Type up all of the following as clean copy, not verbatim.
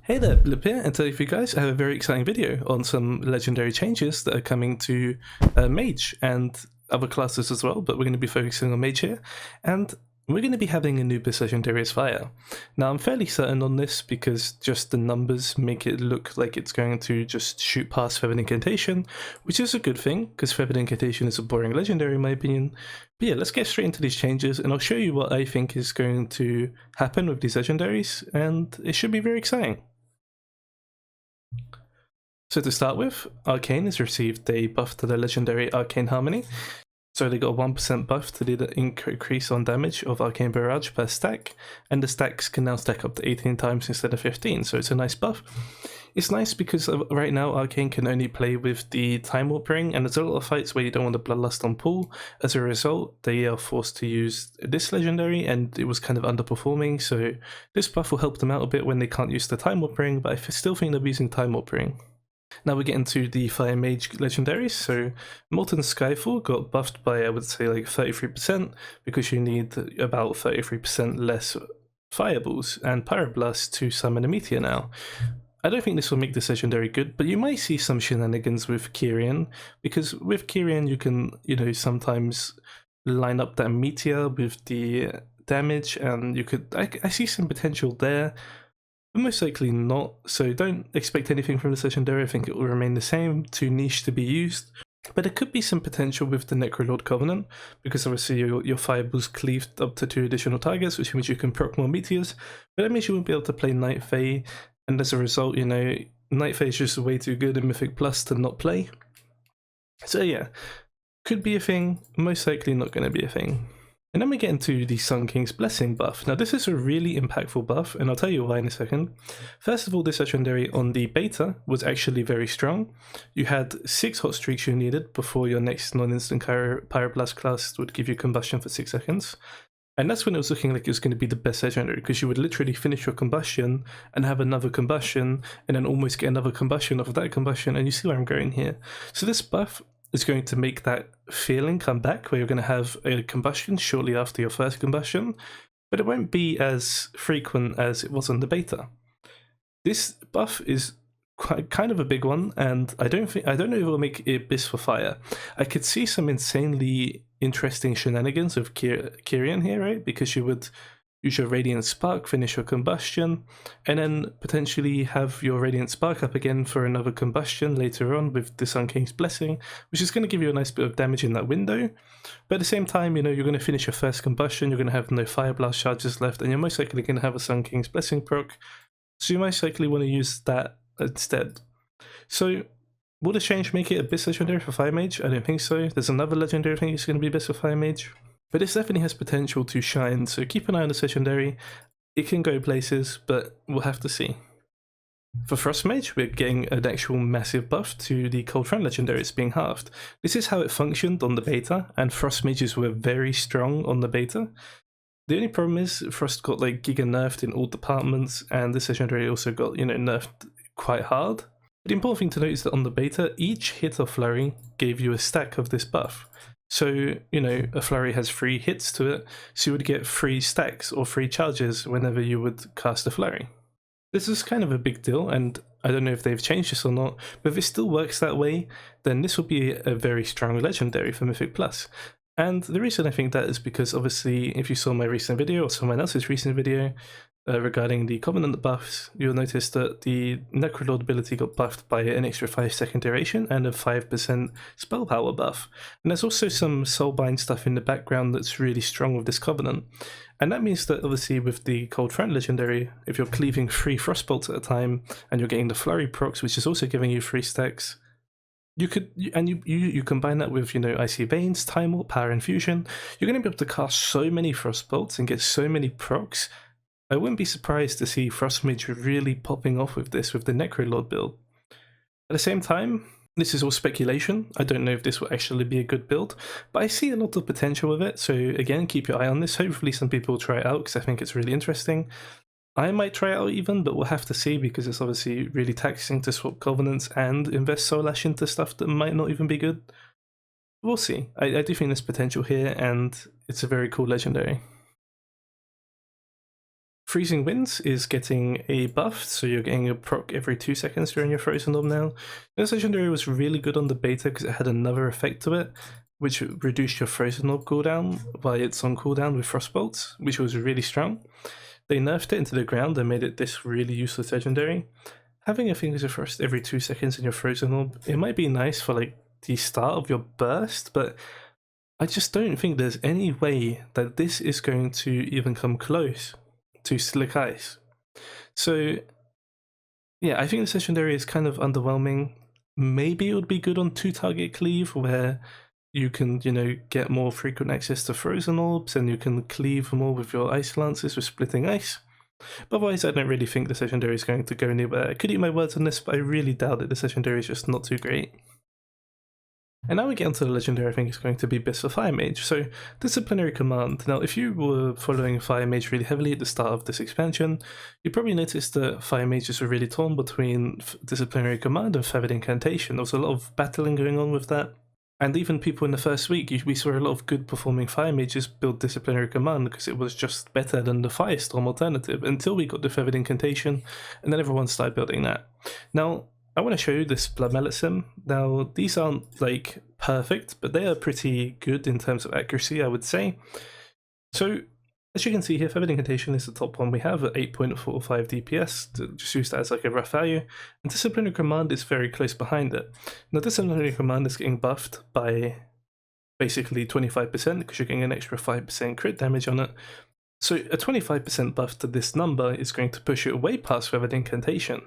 Hey there, Blip here, and today for you guys I have a very exciting video on some legendary changes that are coming to Mage and other classes as well, but we're going to be focusing on Mage here, and we're going to be having a new Legendary as Fire. Now I'm fairly certain on this because just the numbers make it look like it's going to just shoot past Feathered Incantation, which is a good thing because Feathered Incantation is a boring legendary in my opinion. But yeah, let's get straight into these changes and I'll show you what I think is going to happen with these legendaries, and it should be very exciting. So to start with, Arcane has received a buff to the legendary Arcane Harmony. So they got a 1% buff to the increase on damage of Arcane Barrage per stack, and the stacks can now stack up to 18 times instead of 15, so it's a nice buff. It's nice because right now Arcane can only play with the Time Warp Ring, and there's a lot of fights where you don't want the Bloodlust on pool. As a result, they are forced to use this legendary, and it was kind of underperforming, so this buff will help them out a bit when they can't use the Time Warp Ring, but I still think they're using Time Warp Ring. Now we get into the Fire Mage legendaries. So Molten Skyfall got buffed by, I would say, like 33% because you need about 33% less fireballs and Pyroblast to summon a meteor now. I don't think this will make this legendary good, but you might see some shenanigans with Kyrian, because with Kyrian you can, sometimes line up that meteor with the damage, and you could, I see some potential there. But most likely not, so don't expect anything from this legendary. I think it will remain the same, too niche to be used. But there could be some potential with the Necrolord Covenant, because obviously your fireballs cleaved up to 2 additional targets, which means you can proc more meteors, but that means you won't be able to play Night Fae, and as a result, Night Fae is just way too good in Mythic Plus to not play. So yeah, could be a thing, most likely not going to be a thing. And then we get into the Sun King's Blessing buff. Now this is a really impactful buff, and I'll tell you why in a second. First of all, this legendary on the beta was actually very strong. You had 6 hot streaks you needed before your next non-instant Pyroblast class would give you combustion for 6 seconds. And that's when it was looking like it was going to be the best legendary, because you would literally finish your combustion and have another combustion, and then almost get another combustion off of that combustion, and you see where I'm going here. So this buff is going to make that feeling come back where you're going to have a combustion shortly after your first combustion, but it won't be as frequent as it was on the beta. This buff is kind of a big one, and I don't know if it will make Abyss for Fire. I could see some insanely interesting shenanigans of Kyrian here, right? Because you would use your Radiant Spark, finish your combustion, and then potentially have your Radiant Spark up again for another combustion later on with the Sun King's Blessing, which is going to give you a nice bit of damage in that window. But at the same time, you're going to finish your first combustion, you're going to have no Fire Blast charges left, and you're most likely going to have a Sun King's Blessing proc, so you most likely want to use that instead. So will this change make it Abyss legendary for Fire Mage? I don't think so. There's another legendary I think it's going to be Abyss for Fire Mage. But this definitely has potential to shine, so keep an eye on the legendary. It can go places, but we'll have to see. For Frost Mage, we're getting an actual massive buff to the Cold Front legendary. It's being halved. This is how it functioned on the beta, and Frost Mages were very strong on the beta. The only problem is Frost got like giga nerfed in all departments, and this legendary also got, nerfed quite hard. But the important thing to note is that on the beta, each hit of Flurry gave you a stack of this buff. So, a Flurry has 3 hits to it, so you would get 3 stacks or 3 charges whenever you would cast a Flurry. This is kind of a big deal, and I don't know if they've changed this or not, but if it still works that way, then this will be a very strong legendary for Mythic Plus. And the reason I think that is because obviously if you saw my recent video or someone else's recent video regarding the Covenant buffs, you'll notice that the Necrolord ability got buffed by an extra 5-second duration and a 5% spell power buff. And there's also some Soulbind stuff in the background that's really strong with this Covenant. And that means that obviously with the Cold Front legendary, if you're cleaving 3 Frostbolts at a time and you're getting the Flurry procs, which is also giving you 3 stacks, you combine that with, Icy Veins, Time Warp, Power Infusion, you're going to be able to cast so many Frostbolts and get so many procs. I wouldn't be surprised to see Frost Mage really popping off with this with the Necrolord build. At the same time, this is all speculation. I don't know if this will actually be a good build, but I see a lot of potential with it, so again, keep your eye on this. Hopefully some people will try it out because I think it's really interesting. I might try it out even, but we'll have to see because it's obviously really taxing to swap Covenants and invest Soul Ash into stuff that might not even be good. We'll see. I do think there's potential here, and it's a very cool legendary. Freezing Winds is getting a buff, so you're getting a proc every 2 seconds during your Frozen Orb now. This Legendary was really good on the beta because it had another effect to it, which reduced your Frozen Orb cooldown while it's on cooldown with Frostbolts, which was really strong. They nerfed it into the ground and made it this really useless Legendary. Having a Fingers of Frost every 2 seconds in your Frozen Orb, it might be nice for like the start of your burst, but I just don't think there's any way that this is going to even come close to Slick Ice. So yeah, I think this Legendary is kind of underwhelming. Maybe it would be good on 2-target cleave where you can, you know, get more frequent access to Frozen Orbs and you can cleave more with your Ice Lances with Splitting Ice. But otherwise, I don't really think this Legendary is going to go anywhere. I could eat my words on this, but I really doubt it. This Legendary is just not too great. And now we get onto the Legendary I think is going to be best for Fire Mage. So, Disciplinary Command. Now, if you were following Fire Mage really heavily at the start of this expansion, you probably noticed that Fire Mages were really torn between Disciplinary Command and Feathered Incantation. There was a lot of battling going on with that. And even people in the first week, we saw a lot of good performing Fire Mages build Disciplinary Command because it was just better than the Firestorm alternative until we got the Feathered Incantation, and then everyone started building that. Now, I want to show you this Blood Mallet sim. Now, these aren't like perfect, but they are pretty good in terms of accuracy, I would say. So, as you can see here, Feathered Incantation is the top one we have at 8.45 DPS, just use that as like a rough value, and Disciplinary Command is very close behind it. Now, Disciplinary Command is getting buffed by basically 25% because you're getting an extra 5% crit damage on it. So, a 25% buff to this number is going to push it way past Feathered Incantation.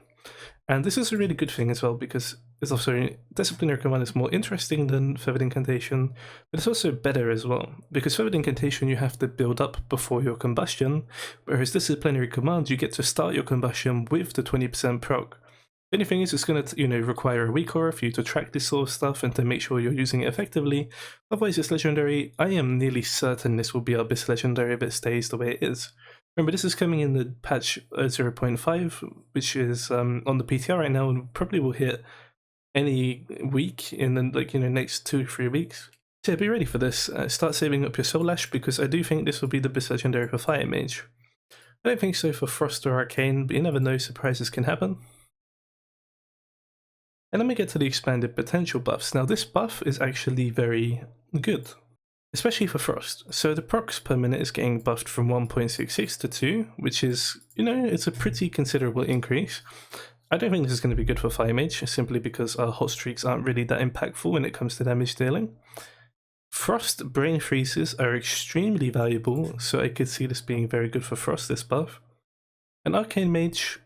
And this is a really good thing as well because it's also Disciplinary Command is more interesting than Feathered Incantation, but it's also better as well because Feathered Incantation you have to build up before your combustion, whereas Disciplinary Command you get to start your combustion with the 20% proc. The only thing is it's going to require a weak aura for you to track this sort of stuff and to make sure you're using it effectively. Otherwise, this Legendary, I am nearly certain this will be our best Legendary if it stays the way it is. Remember, this is coming in the patch 0.5, which is on the PTR right now, and probably will hit any week in the next 2-3 weeks. So yeah, be ready for this. Start saving up your Soul Ash because I do think this will be the best Legendary for Fire Mage. I don't think so for Frost or Arcane, but you never know, surprises can happen. And then we get to the expanded potential buffs. Now this buff is actually very good, especially for Frost. So the procs per minute is getting buffed from 1.66 to 2, which is, it's a pretty considerable increase. I don't think this is going to be good for Fire Mage, simply because our hot streaks aren't really that impactful when it comes to damage dealing. Frost Brain Freezes are extremely valuable, so I could see this being very good for Frost, this buff. And Arcane Mage,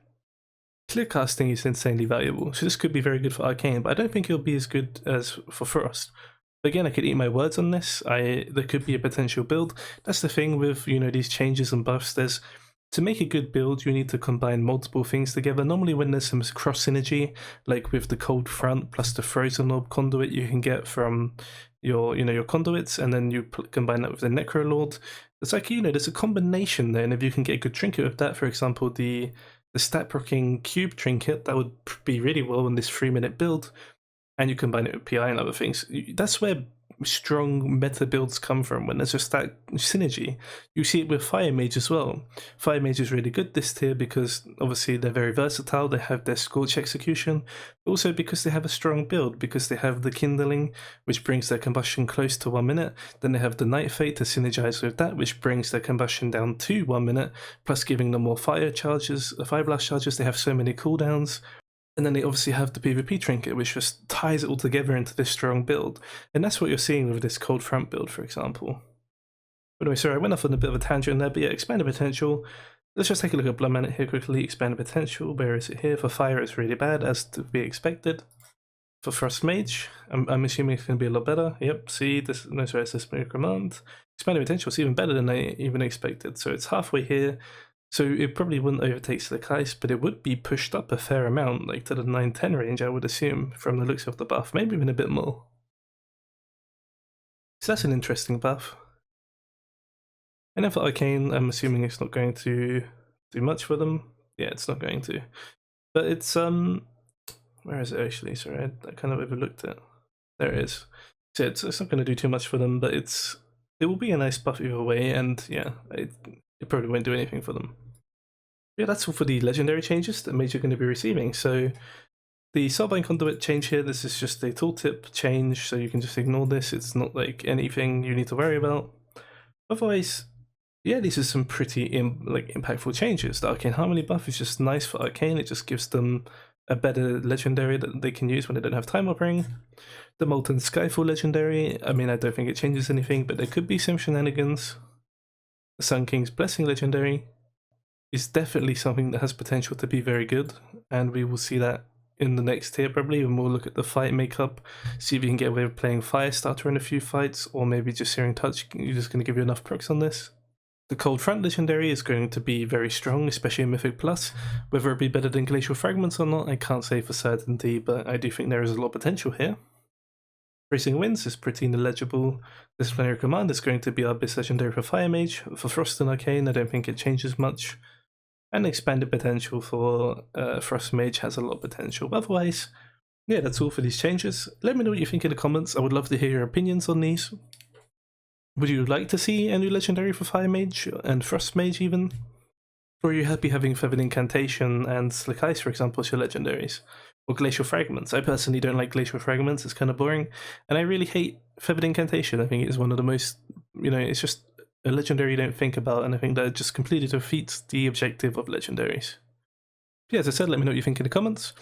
clear casting is insanely valuable, so this could be very good for Arcane, but I don't think it'll be as good as for Frost. Again, I could eat my words on this. There could be a potential build. That's the thing with these changes and buffs. To make a good build, you need to combine multiple things together. Normally, when there's some cross synergy, like with the Cold Front plus the Frozen Orb conduit you can get from your conduits, and then you combine that with the Necrolord. It's like there's a combination there, and if you can get a good trinket with that, for example, the stat proccing cube trinket, that would be really well in this 3-minute build. And you combine it with PI and other things. That's where strong meta builds come from, when there's just that synergy. You see it with Fire Mage as well. Fire Mage is really good this tier because obviously they're very versatile, they have their Scorch execution, but also because they have a strong build, because they have the Kindling, which brings their combustion close to 1 minute, then they have the Night Fate to synergize with that, which brings their combustion down to 1 minute, plus giving them more fire charges, fire blast charges. They have so many cooldowns. And then they obviously have the PvP trinket, which just ties it all together into this strong build. And that's what you're seeing with this Cold Front build, for example. But anyway, sorry, I went off on a bit of a tangent there, but yeah, Expanded Potential. Let's just take a look at Blood Mallet here quickly. Expanded Potential, where is it here? For Fire, it's really bad, as to be expected. For Frost Mage, I'm assuming it's going to be a lot better. Yep, see, it's Disciplinary Command. Expanded Potential is even better than I even expected, so it's halfway here. So it probably wouldn't overtake Slick Ice, but it would be pushed up a fair amount, like to the 9-10 range, I would assume, from the looks of the buff, maybe even a bit more. So that's an interesting buff. And then for Arcane, I'm assuming it's not going to do much for them. Yeah, it's not going to. But it's, where is it actually? Sorry, I kind of overlooked it. There it is. So it's not going to do too much for them, but it will be a nice buff either way, and yeah, it probably won't do anything for them. Yeah, that's all for the legendary changes that Mage are going to be receiving. So the Soulbind Conduit change here, this is just a tooltip change, so you can just ignore this. It's not like anything you need to worry about. Otherwise, yeah, these are some pretty impactful changes. The Arcane Harmony buff is just nice for Arcane. It just gives them a better legendary that they can use when they don't have Time Warping. The Molten Skyfall legendary, I mean, I don't think it changes anything, but there could be some shenanigans. The Sun King's Blessing legendary is definitely something that has potential to be very good, and we will see that in the next tier probably, when we'll look at the fight makeup, see if you can get away with playing Firestarter in a few fights, or maybe just Searing Touch is just going to give you enough procs on this. The Cold Front legendary is going to be very strong, especially in Mythic Plus. Whether it be better than Glacial Fragments or not, I can't say for certainty, but I do think there is a lot of potential here. Racing Winds is pretty negligible. Disciplinary Command is going to be our best legendary for Fire Mage. For Frost and Arcane, I don't think it changes much. And expanded potential for Frost Mage has a lot of potential. But otherwise, yeah, that's all for these changes. Let me know what you think in the comments. I would love to hear your opinions on these. Would you like to see a new legendary for Fire Mage and Frost Mage even? Or are you happy having Feathered Incantation and Slick Ice, for example, as your legendaries? Or Glacial Fragments? I personally don't like Glacial Fragments, it's kind of boring. And I really hate Feathered Incantation. I think it's one of the most, it's just a legendary you don't think about, and I think that it just completely defeats the objective of legendaries. Yeah, as I said, let me know what you think in the comments.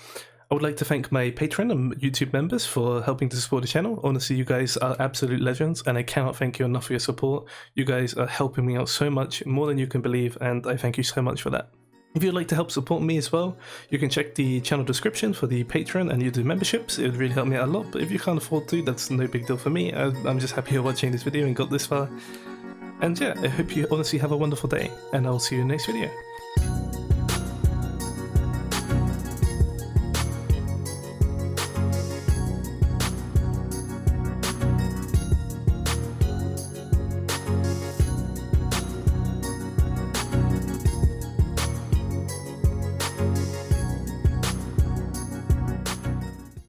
I would like to thank my Patreon and YouTube members for helping to support the channel. Honestly, you guys are absolute legends, and I cannot thank you enough for your support. You guys are helping me out so much, more than you can believe, and I thank you so much for that. If you'd like to help support me as well, you can check the channel description for the Patreon and YouTube memberships. It would really help me out a lot, but if you can't afford to, that's no big deal for me. I'm just happy you're watching this video and got this far. And yeah, I hope you honestly have a wonderful day, and I'll see you in the next video.